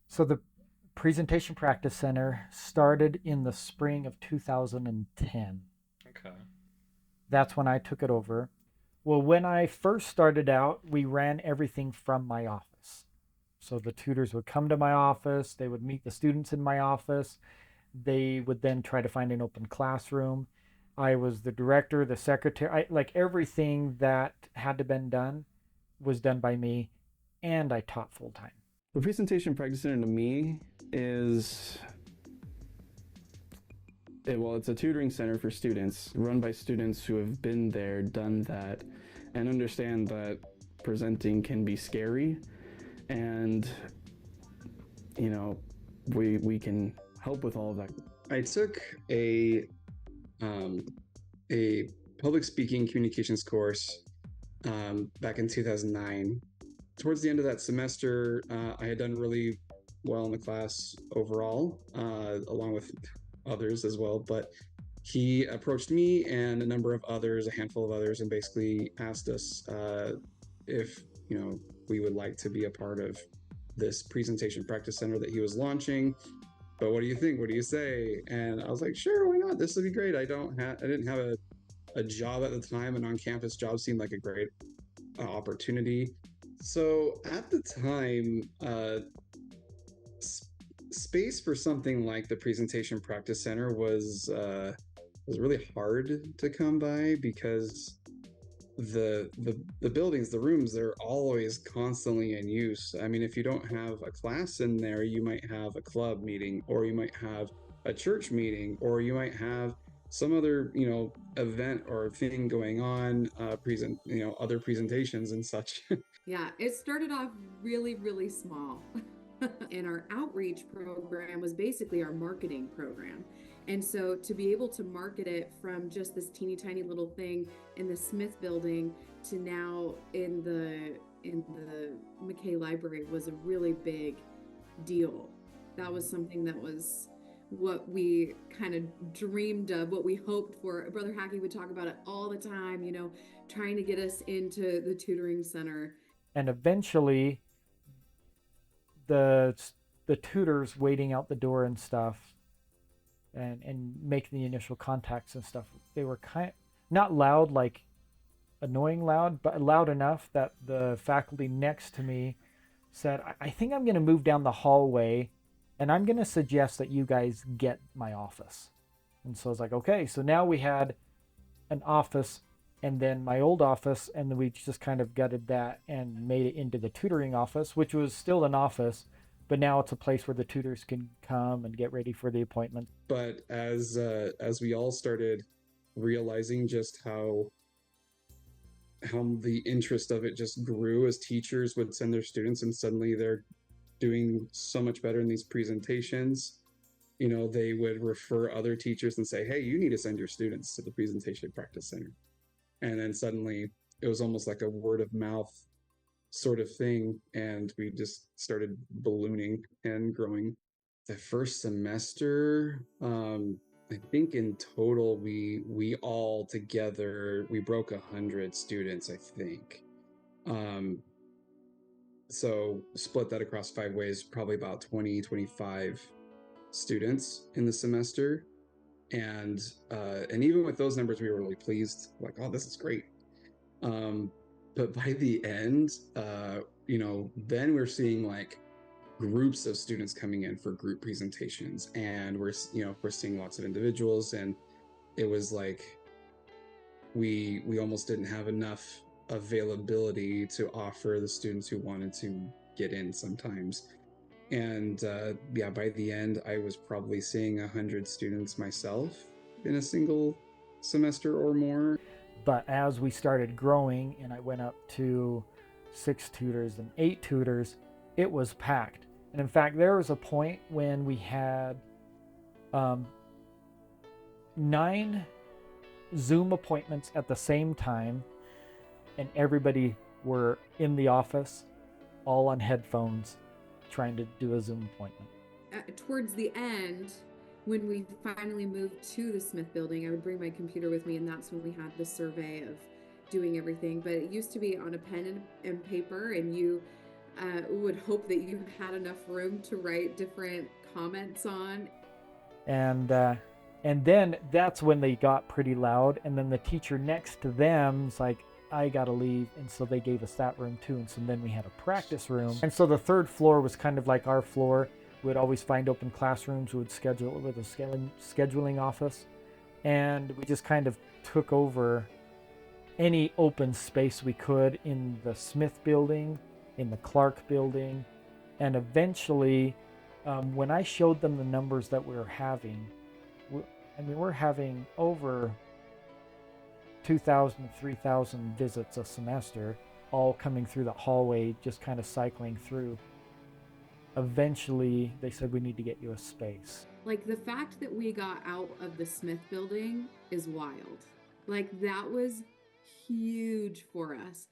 So the Presentation Practice Center started in the spring of 2010. Okay. That's when I took it over. Well, when I first started out, we ran everything from my office. So the tutors would come to my office, they would meet the students in my office, they would then try to find an open classroom. I was the director, the secretary, like everything that had to been done was done by me, and I taught full time. The presentation practice center to me is well, it's a tutoring center for students, run by students who have been there, done that, and understand that presenting can be scary, and you know, we can help with all of that. I took um, a public speaking communications course back in 2009. Towards the end of that semester, I had done really well in the class overall, along with others as well. But he approached me and a number of others, a handful of others, and basically asked us if we would like to be a part of this presentation practice center that he was launching. But what do you think? What do you say? And I was like, sure, why not? This would be great. I didn't have a job at the time, and on campus job seemed like a great opportunity. So at the time, space for something like the presentation practice center was really hard to come by because the buildings, the rooms, they're always constantly in use. I mean, if you don't have a class in there, you might have a club meeting, or you might have a church meeting, or you might have some other event or thing going on, other presentations and such. Yeah, it started off really, really small. And our outreach program was basically our marketing program. And so to be able to market it from just this teeny tiny little thing in the Smith building to now in the McKay Library was a really big deal. That was something that was what we kind of dreamed of, what we hoped for. Brother Hackey would talk about it all the time, trying to get us into the tutoring center. And eventually, the the tutors waiting out the door and stuff, and making the initial contacts and stuff, they were kind not loud, like annoying loud, but loud enough that the faculty next to me said, I think I'm going to move down the hallway and I'm going to suggest that you guys get my office. And so I was like, okay. So now we had an office and then my old office, and then we just kind of gutted that and made it into the tutoring office, which was still an office, but now it's a place where the tutors can come and get ready for the appointment. But as we all started realizing just how the interest of it just grew as teachers would send their students, and suddenly they're doing so much better in these presentations. They would refer other teachers and say, hey, you need to send your students to the presentation practice center. And then suddenly it was almost like a word of mouth sort of thing, and we just started ballooning and growing. The first semester, I think in total we all together we broke 100 students, I think. um, so split that across 5 ways, probably about 20-25 students in the semester. And even with those numbers, we were really pleased, like, oh, this is great. um, but by the end, then we're seeing like groups of students coming in for group presentations, and we're seeing lots of individuals, and it was like we almost didn't have enough availability to offer the students who wanted to get in sometimes. And yeah, by the end, I was probably seeing 100 students myself in a single semester or more. But as we started growing and I went up to 6 tutors and 8 tutors, it was packed. And in fact, there was a point when we had um, 9 Zoom appointments at the same time, and everybody were in the office, all on headphones, trying to do a Zoom appointment. Towards the end, when we finally moved to the Smith building, I would bring my computer with me, and that's when we had the survey of doing everything. But it used to be on a pen and paper, and you would hope that you had enough room to write different comments on. And then that's when they got pretty loud. And then the teacher next to them's like, I gotta leave, and so they gave us that room too. And so then we had a practice room. And so the third floor was kind of like our floor. We'd always find open classrooms. We would schedule it with a scheduling office, and we just kind of took over any open space we could in the Smith building, in the Clark building, and eventually, when I showed them the numbers that we were having, we're having over 2,000, 3,000 visits a semester, all coming through the hallway, just kind of cycling through. Eventually, they said, we need to get you a space. Like, the fact that we got out of the Smith building is wild. Like, that was huge for us.